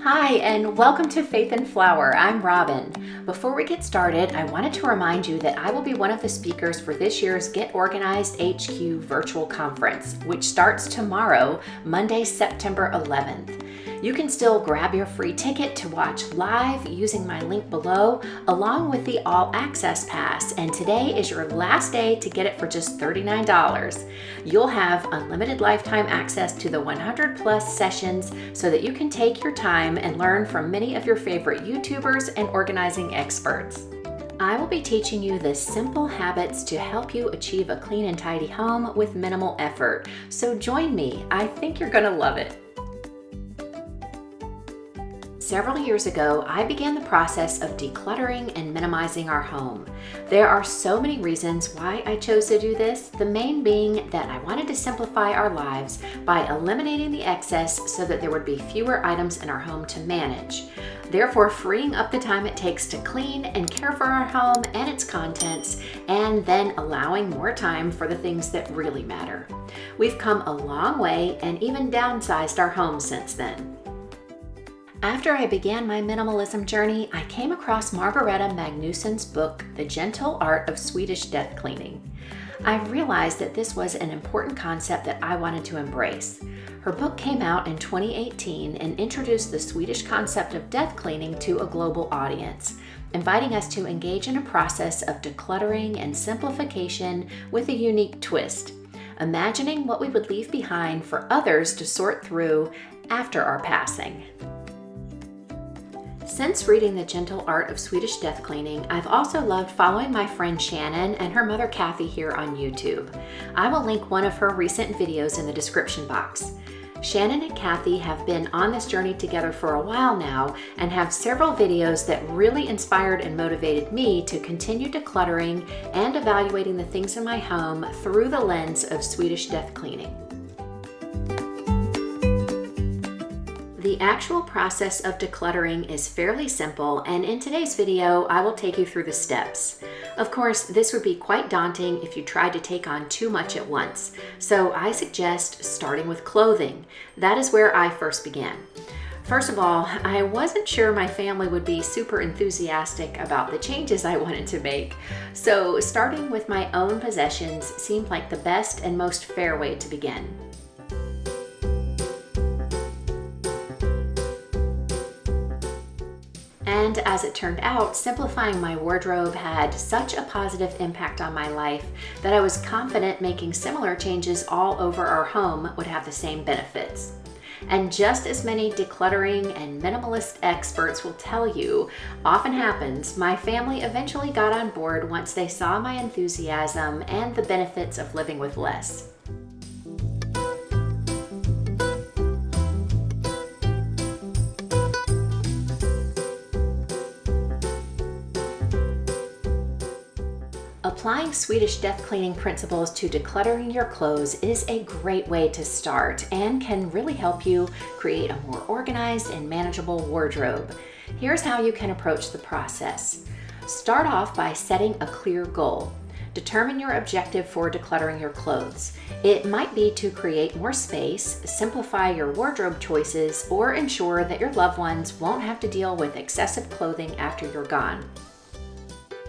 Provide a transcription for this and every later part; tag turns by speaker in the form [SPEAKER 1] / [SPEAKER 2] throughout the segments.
[SPEAKER 1] Hi, and welcome to Faith and Flower. I'm Robin. Before we get started, I wanted to remind you that I will be one of the speakers for this year's Get Organized HQ virtual conference, which starts tomorrow, Monday, September 11th. You can still grab your free ticket to watch live using my link below, along with the All Access Pass, and today is your last day to get it for just $39. You'll have unlimited lifetime access to the 100 plus sessions so that you can take your time and learn from many of your favorite YouTubers and organizing experts. I will be teaching you the simple habits to help you achieve a clean and tidy home with minimal effort. So join me. I think you're going to love it. Several years ago, I began the process of decluttering and minimizing our home. There are so many reasons why I chose to do this, the main being that I wanted to simplify our lives by eliminating the excess so that there would be fewer items in our home to manage, therefore freeing up the time it takes to clean and care for our home and its contents, and then allowing more time for the things that really matter. We've come a long way and even downsized our home since then. After I began my minimalism journey, I came across Margareta Magnusson's book, The Gentle Art of Swedish Death Cleaning. I realized that this was an important concept that I wanted to embrace. Her book came out in 2018 and introduced the Swedish concept of death cleaning to a global audience, inviting us to engage in a process of decluttering and simplification with a unique twist, imagining what we would leave behind for others to sort through after our passing. Since reading The Gentle Art of Swedish Death Cleaning, I've also loved following my friend Shannon and her mother Kathy here on YouTube. I will link one of her recent videos in the description box. Shannon and Kathy have been on this journey together for a while now and have several videos that really inspired and motivated me to continue decluttering and evaluating the things in my home through the lens of Swedish death cleaning. The actual process of decluttering is fairly simple, and in today's video, I will take you through the steps. Of course, this would be quite daunting if you tried to take on too much at once, so I suggest starting with clothing. That is where I first began. First of all, I wasn't sure my family would be super enthusiastic about the changes I wanted to make, so starting with my own possessions seemed like the best and most fair way to begin. And as it turned out, simplifying my wardrobe had such a positive impact on my life that I was confident making similar changes all over our home would have the same benefits. And just as many decluttering and minimalist experts will tell you often happens, my family eventually got on board once they saw my enthusiasm and the benefits of living with less. Applying Swedish death cleaning principles to decluttering your clothes is a great way to start and can really help you create a more organized and manageable wardrobe. Here's how you can approach the process. Start off by setting a clear goal. Determine your objective for decluttering your clothes. It might be to create more space, simplify your wardrobe choices, or ensure that your loved ones won't have to deal with excessive clothing after you're gone.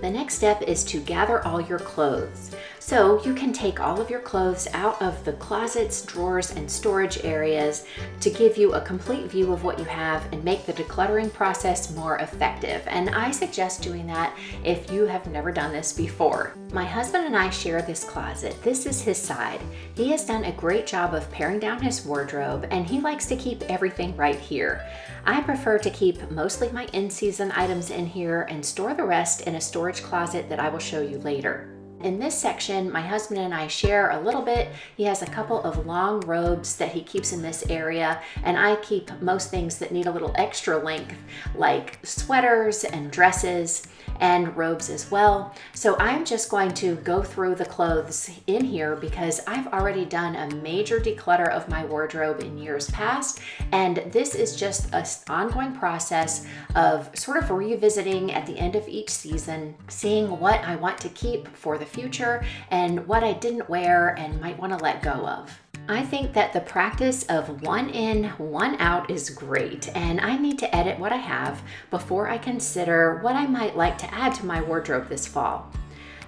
[SPEAKER 1] The next step is to gather all your clothes. So you can take all of your clothes out of the closets, drawers, and storage areas to give you a complete view of what you have and make the decluttering process more effective. And I suggest doing that if you have never done this before. My husband and I share this closet. This is his side. He has done a great job of paring down his wardrobe, and he likes to keep everything right here. I prefer to keep mostly my in-season items in here and store the rest in a storage closet that I will show you later. In this section, my husband and I share a little bit. He has a couple of long robes that he keeps in this area, and I keep most things that need a little extra length, like sweaters and dresses and robes as well. So I'm just going to go through the clothes in here because I've already done a major declutter of my wardrobe in years past, and this is just an ongoing process of sort of revisiting at the end of each season, seeing what I want to keep for the future and what I didn't wear and might want to let go of. I think that the practice of one in, one out is great, and I need to edit what I have before I consider what I might like to add to my wardrobe this fall.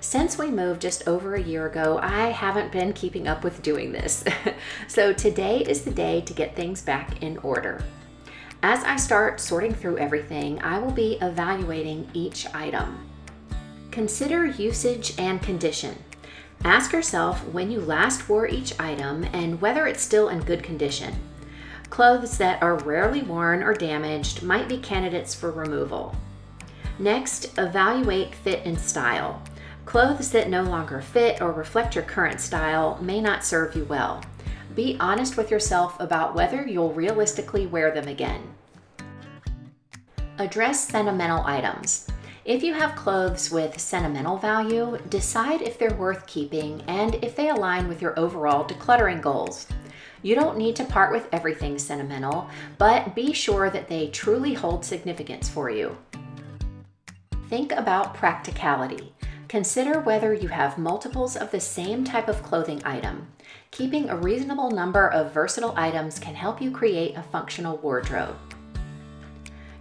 [SPEAKER 1] Since we moved just over a year ago, I haven't been keeping up with doing this. So today is the day to get things back in order. As I start sorting through everything, I will be evaluating each item. Consider usage and condition. Ask yourself when you last wore each item and whether it's still in good condition. Clothes that are rarely worn or damaged might be candidates for removal. Next, evaluate fit and style. Clothes that no longer fit or reflect your current style may not serve you well. Be honest with yourself about whether you'll realistically wear them again. Address sentimental items. If you have clothes with sentimental value, decide if they're worth keeping and if they align with your overall decluttering goals. You don't need to part with everything sentimental, but be sure that they truly hold significance for you. Think about practicality. Consider whether you have multiples of the same type of clothing item. Keeping a reasonable number of versatile items can help you create a functional wardrobe.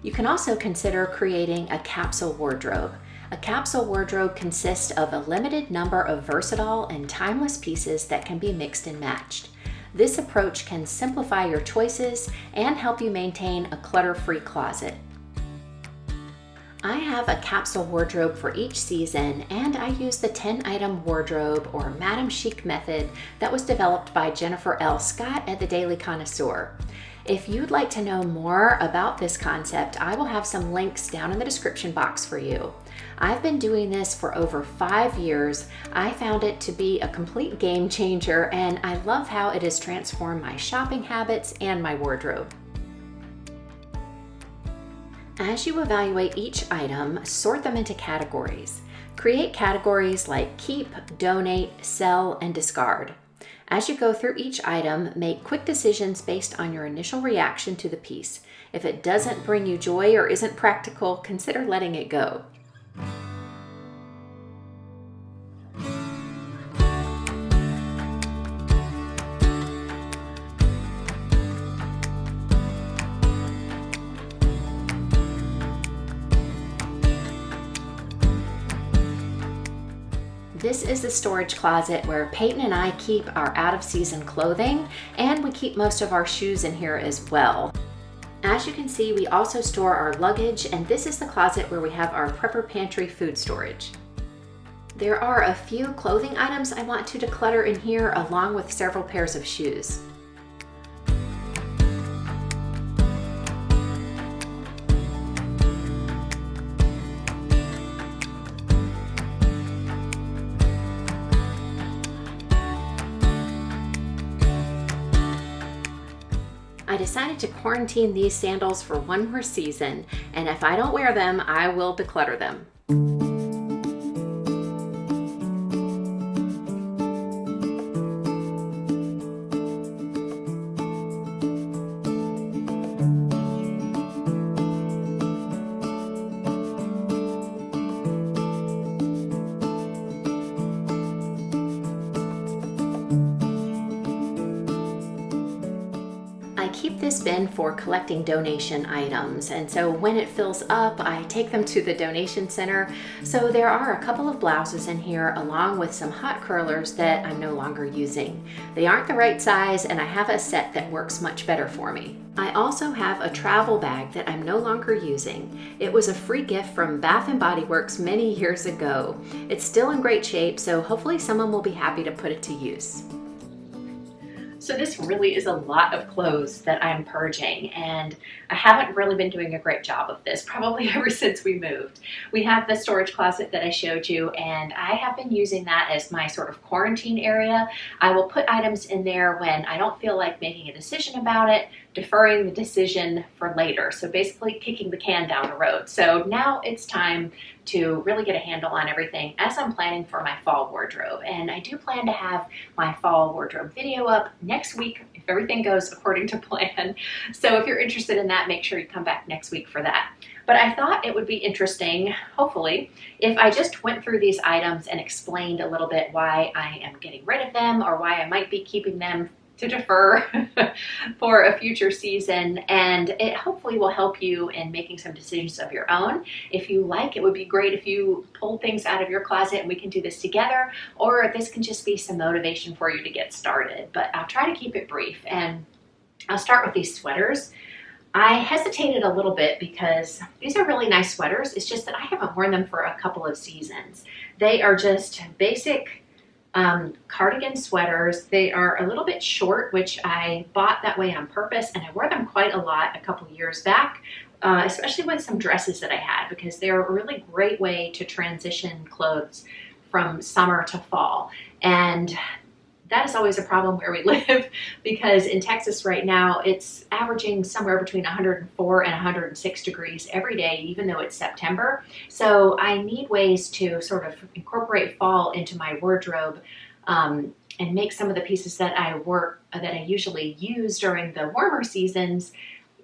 [SPEAKER 1] You can also consider creating a capsule wardrobe. A capsule wardrobe consists of a limited number of versatile and timeless pieces that can be mixed and matched. This approach can simplify your choices and help you maintain a clutter-free closet. I have a capsule wardrobe for each season, and I use the 10-item wardrobe or Madame Chic method that was developed by Jennifer L. Scott at the Daily Connoisseur. If you'd like to know more about this concept, I will have some links down in the description box for you. I've been doing this for over 5 years. I found it to be a complete game changer, and I love how it has transformed my shopping habits and my wardrobe. As you evaluate each item, sort them into categories. Create categories like keep, donate, sell, and discard. As you go through each item, make quick decisions based on your initial reaction to the piece. If it doesn't bring you joy or isn't practical, consider letting it go. This is the storage closet where Peyton and I keep our out-of-season clothing, and we keep most of our shoes in here as well. As you can see, we also store our luggage, and this is the closet where we have our prepper pantry food storage. There are a few clothing items I want to declutter in here, along with several pairs of shoes. I decided to quarantine these sandals for one more season, and if I don't wear them, I will declutter them. I keep this bin for collecting donation items, and so when it fills up, I take them to the donation center. So there are a couple of blouses in here along with some hot curlers that I'm no longer using. They aren't the right size, and I have a set that works much better for me. I also have a travel bag that I'm no longer using. It was a free gift from Bath & Body Works many years ago. It's still in great shape, so hopefully someone will be happy to put it to use. So this really is a lot of clothes that I'm purging, and I haven't really been doing a great job of this, probably ever since we moved. We have the storage closet that I showed you, and I have been using that as my sort of quarantine area. I will put items in there when I don't feel like making a decision about it, deferring the decision for later. So basically kicking the can down the road. So now it's time to really get a handle on everything as I'm planning for my fall wardrobe. And I do plan to have my fall wardrobe video up next week if everything goes according to plan. So if you're interested in that, make sure you come back next week for that. But I thought it would be interesting, hopefully, if I just went through these items and explained a little bit why I am getting rid of them or why I might be keeping them to defer for a future season, and it hopefully will help you in making some decisions of your own. If you like, it would be great if you pull things out of your closet and we can do this together, or this can just be some motivation for you to get started. But I'll try to keep it brief, and I'll start with these sweaters. I hesitated a little bit because these are really nice sweaters. It's just that I haven't worn them for a couple of seasons. They are just basic cardigan sweaters. They are a little bit short, which I bought that way on purpose, and I wore them quite a lot a couple years back, especially with some dresses that I had, because they're a really great way to transition clothes from summer to fall. And that is always a problem where we live, because in Texas right now, it's averaging somewhere between 104 and 106 degrees every day, even though it's September. So I need ways to sort of incorporate fall into my wardrobe, and make some of the pieces that I usually use during the warmer seasons,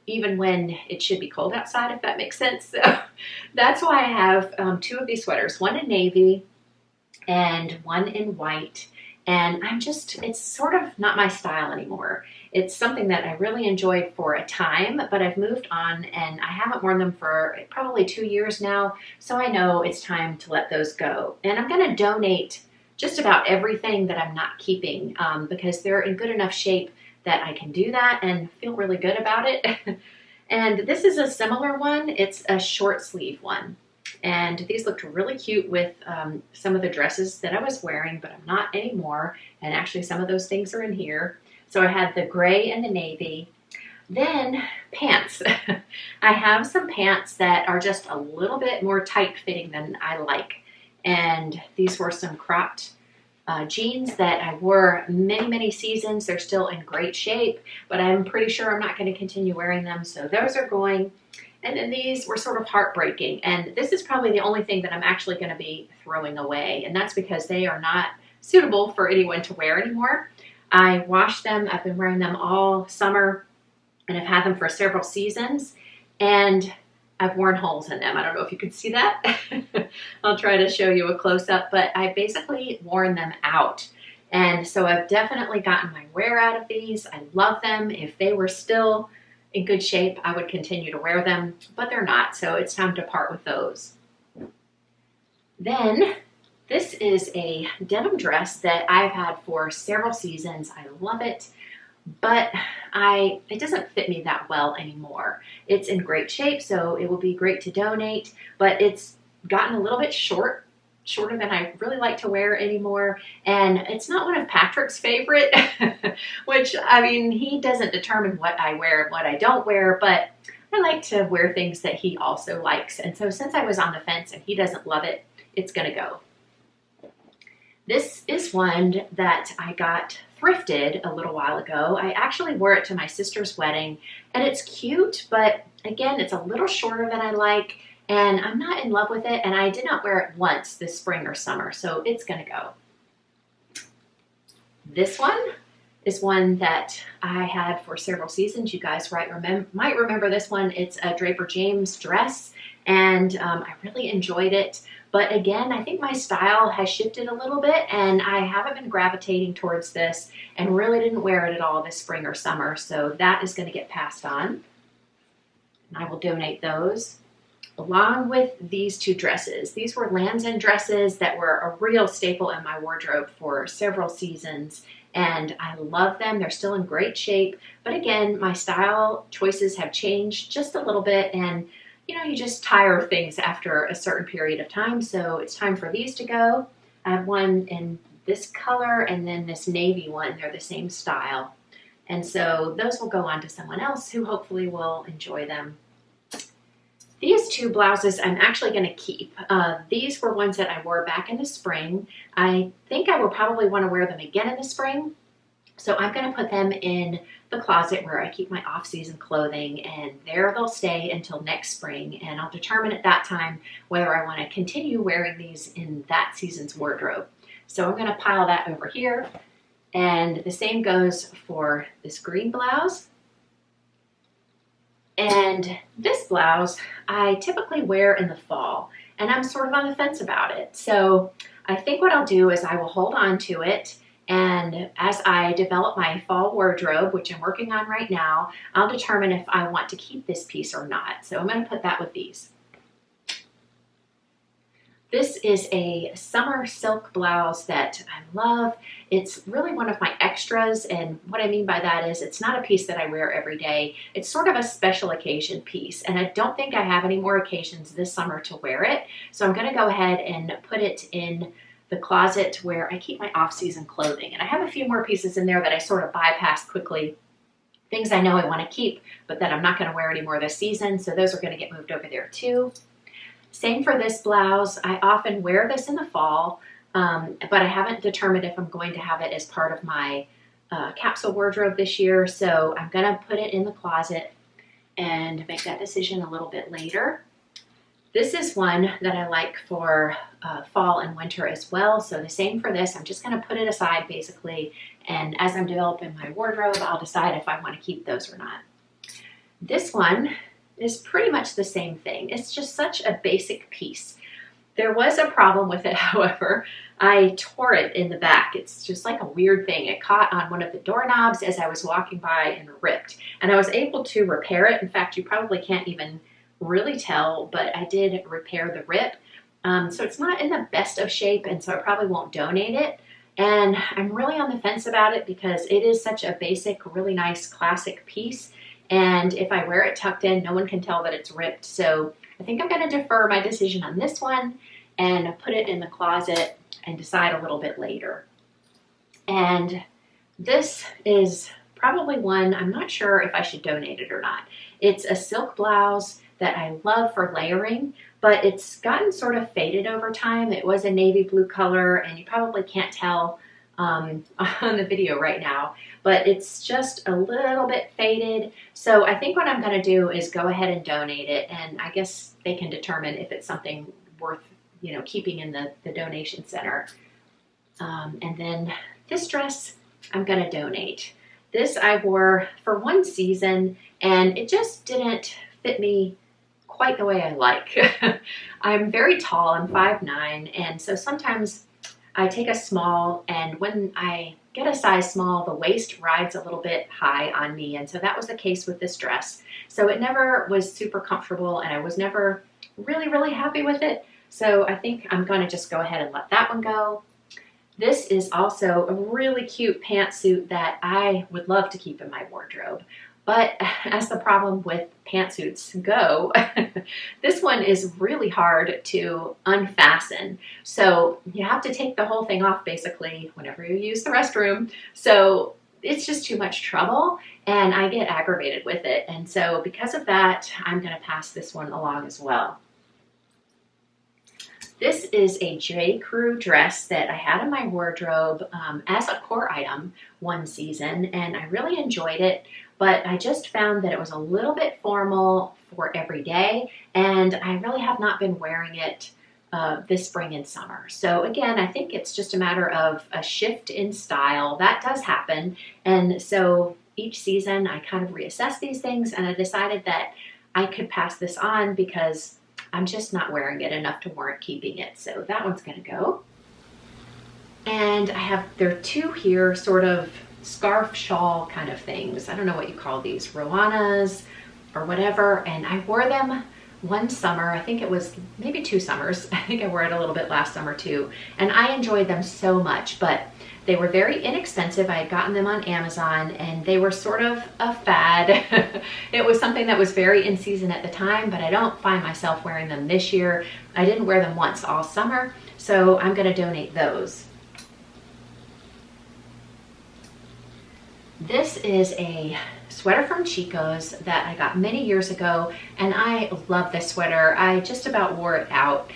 [SPEAKER 1] even when it should be cold outside, if that makes sense. So that's why I have two of these sweaters, one in navy and one in white. And it's sort of not my style anymore. It's something that I really enjoyed for a time, but I've moved on and I haven't worn them for probably 2 years now. So I know it's time to let those go. And I'm going to donate just about everything that I'm not keeping, because they're in good enough shape that I can do that and feel really good about it. And this is a similar one. It's a short sleeve one. And these looked really cute with some of the dresses that I was wearing, but I'm not anymore. And actually some of those things are in here. So I had the gray and the navy. Then pants. I have some pants that are just a little bit more tight fitting than I like. And these were some cropped jeans that I wore many, many seasons. They're still in great shape, but I'm pretty sure I'm not going to continue wearing them. So those are going. And then these were sort of heartbreaking. And this is probably the only thing that I'm actually going to be throwing away. And that's because they are not suitable for anyone to wear anymore. I washed them. I've been wearing them all summer, and I've had them for several seasons. And I've worn holes in them. I don't know if you can see that. I'll try to show you a close-up, but I basically worn them out. And so I've definitely gotten my wear out of these. I love them. If they were still in good shape, I would continue to wear them, but they're not, so it's time to part with those. Then this is a denim dress that I've had for several seasons. I love it, but it doesn't fit me that well anymore. It's in great shape, so it will be great to donate, but it's gotten a little bit shorter than I really like to wear anymore. And it's not one of Patrick's favorite, which, I mean, he doesn't determine what I wear and what I don't wear, but I like to wear things that he also likes. And so since I was on the fence and he doesn't love it, it's gonna go. This is one that I got thrifted a little while ago. I actually wore it to my sister's wedding, and it's cute, but again, it's a little shorter than I like. And I'm not in love with it, and I did not wear it once this spring or summer, so it's gonna go. This one is one that I had for several seasons. You guys might remember this one. It's a Draper James dress, and I really enjoyed it. But again, I think my style has shifted a little bit, and I haven't been gravitating towards this and really didn't wear it at all this spring or summer, so that is gonna get passed on. And I will donate those, along with these two dresses. These were Lands' End dresses that were a real staple in my wardrobe for several seasons, and I love them. They're still in great shape, but again, my style choices have changed just a little bit, and you just tire of things after a certain period of time, so it's time for these to go. I have one in this color and then this navy one. They're the same style, and so those will go on to someone else who hopefully will enjoy them. These two blouses I'm actually going to keep. These were ones that I wore back in the spring. I think I will probably want to wear them again in the spring. So I'm going to put them in the closet where I keep my off-season clothing, and there they'll stay until next spring. And I'll determine at that time whether I want to continue wearing these in that season's wardrobe. So I'm going to pile that over here. And the same goes for this green blouse. And this blouse I typically wear in the fall, and I'm sort of on the fence about it. So I think what I'll do is I will hold on to it And as I develop my fall wardrobe, which I'm working on right now, I'll determine if I want to keep this piece or not. So I'm going to put that with these. This is a summer silk blouse that I love. It's really one of my extras, and what I mean by that is it's not a piece that I wear every day. It's sort of a special occasion piece, and I don't think I have any more occasions this summer to wear it. So I'm going to go ahead and put it in the closet where I keep my off-season clothing. And I have a few more pieces in there that I sort of bypass quickly. Things I know I want to keep, but that I'm not going to wear anymore this season, so those are going to get moved over there too. Same for this blouse. I often wear this in the fall, but I haven't determined if I'm going to have it as part of my capsule wardrobe this year. So I'm going to put it in the closet and make that decision a little bit later. This is one that I like for fall and winter as well. So the same for this. I'm just going to put it aside basically. And as I'm developing my wardrobe, I'll decide if I want to keep those or not. This one is pretty much the same thing. It's just such a basic piece. There was a problem with it, however. I tore it in the back. It's just like a weird thing. It caught on one of the doorknobs as I was walking by and ripped. And I was able to repair it. In fact, you probably can't even really tell, but I did repair the rip. So it's not in the best of shape, and so I probably won't donate it. And I'm really on the fence about it because it is such a basic, really nice, classic piece. And if I wear it tucked in, no one can tell that it's ripped. So I think I'm going to defer my decision on this one and put it in the closet and decide a little bit later. And this is probably one I'm not sure if I should donate it or not. It's a silk blouse that I love for layering, but it's gotten sort of faded over time. It was a navy blue color, and you probably can't tell on the video right now, but it's just a little bit faded. So I think what I'm going to do is go ahead and donate it, and I guess they can determine if it's something worth, keeping in the donation center. And then this dress I'm going to donate. This I wore for one season, and it just didn't fit me quite the way I like. I'm very tall, I'm 5'9", and so sometimes I take a small, and when I get a size small, the waist rides a little bit high on me, and so that was the case with this dress. So it never was super comfortable, and I was never really happy with it. So I think I'm going to just go ahead and let that one go. This is also a really cute pantsuit that I would love to keep in my wardrobe. But as the problem with pantsuits go, this one is really hard to unfasten. So you have to take the whole thing off basically whenever you use the restroom. So it's just too much trouble, and I get aggravated with it. And so because of that, I'm going to pass this one along as well. This is a J. Crew dress that I had in my wardrobe as a core item one season, and I really enjoyed it, but I just found that it was a little bit formal for every day, and I really have not been wearing it this spring and summer. So again, I think it's just a matter of a shift in style. That does happen, and so each season I kind of reassess these things, and I decided that I could pass this on because I'm just not wearing it enough to warrant keeping it. So that one's going to go. And there are two here, sort of scarf shawl kind of things. I don't know what you call these, Rowanas or whatever. And I wore them one summer. I think it was maybe 2 summers. I think I wore it a little bit last summer too. And I enjoyed them so much, but they were very inexpensive. I had gotten them on Amazon, and they were sort of a fad. It was something that was very in season at the time, but I don't find myself wearing them this year. I didn't wear them once all summer, so I'm going to donate those. This is a sweater from Chico's that I got many years ago, and I love this sweater. I just about wore it out.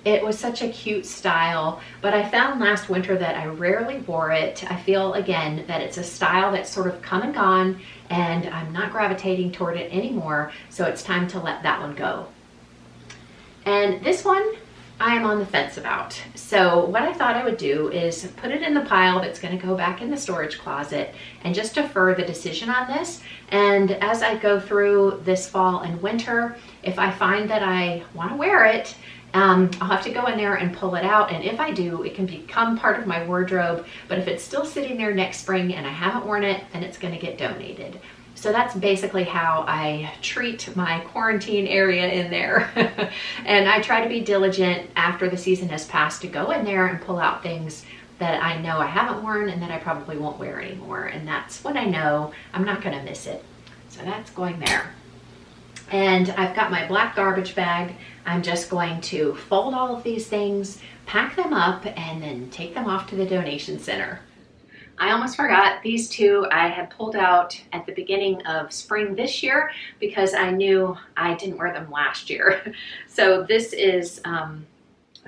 [SPEAKER 1] It was such a cute style, but I found last winter that I rarely wore it. I feel again that it's a style that's sort of come and gone, and I'm not gravitating toward it anymore, so it's time to let that one go. And this one I am on the fence about. So what I thought I would do is put it in the pile that's going to go back in the storage closet and just defer the decision on this. And as I go through this fall and winter, if I find that I want to wear it I'll have to go in there and pull it out, and if I do, it can become part of my wardrobe, but if it's still sitting there next spring and I haven't worn it, then it's going to get donated. So that's basically how I treat my quarantine area in there. And I try to be diligent after the season has passed to go in there and pull out things that I know I haven't worn and that I probably won't wear anymore. And that's when I know I'm not going to miss it. So that's going there. And I've got my black garbage bag. I'm just going to fold all of these things, pack them up, and then take them off to the donation center. I almost forgot, these two I had pulled out at the beginning of spring this year because I knew I didn't wear them last year. So this is a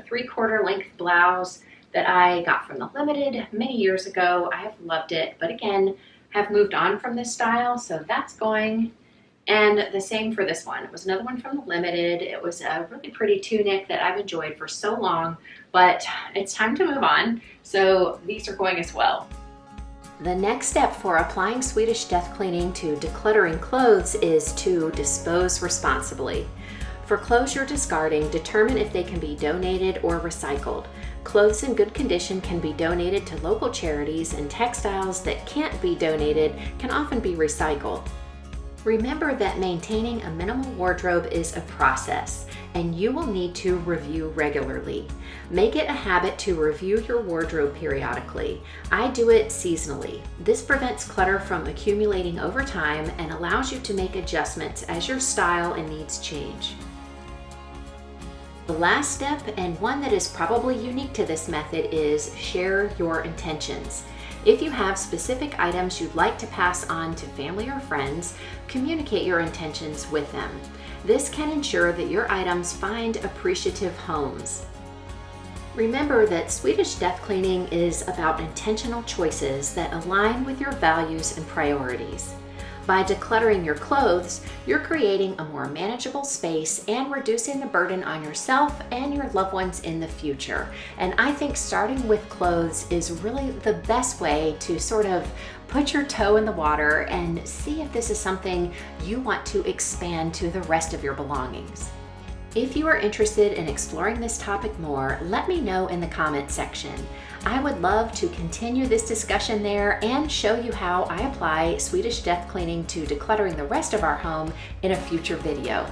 [SPEAKER 1] 3/4 length blouse that I got from the Limited many years ago. I have loved it, but again, have moved on from this style, so that's going. And the same for this one. It was another one from the Limited. It was a really pretty tunic that I've enjoyed for so long, but it's time to move on. So these are going as well. The next step for applying Swedish death cleaning to decluttering clothes is to dispose responsibly. For clothes you're discarding, determine if they can be donated or recycled. Clothes in good condition can be donated to local charities, and textiles that can't be donated can often be recycled. Remember that maintaining a minimal wardrobe is a process, and you will need to review regularly. Make it a habit to review your wardrobe periodically. I do it seasonally. This prevents clutter from accumulating over time and allows you to make adjustments as your style and needs change. The last step, and one that is probably unique to this method, is share your intentions. If you have specific items you'd like to pass on to family or friends, communicate your intentions with them. This can ensure that your items find appreciative homes. Remember that Swedish death cleaning is about intentional choices that align with your values and priorities. By decluttering your clothes, you're creating a more manageable space and reducing the burden on yourself and your loved ones in the future. And I think starting with clothes is really the best way to sort of put your toe in the water and see if this is something you want to expand to the rest of your belongings. If you are interested in exploring this topic more, let me know in the comment section. I would love to continue this discussion there and show you how I apply Swedish death cleaning to decluttering the rest of our home in a future video.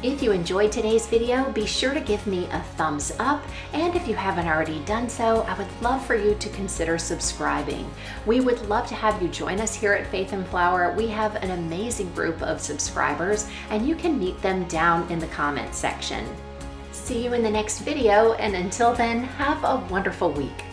[SPEAKER 1] If you enjoyed today's video, be sure to give me a thumbs up, and if you haven't already done so, I would love for you to consider subscribing. We would love to have you join us here at Faith and Flower. We have an amazing group of subscribers, and you can meet them down in the comments section. See you in the next video, and until then, have a wonderful week.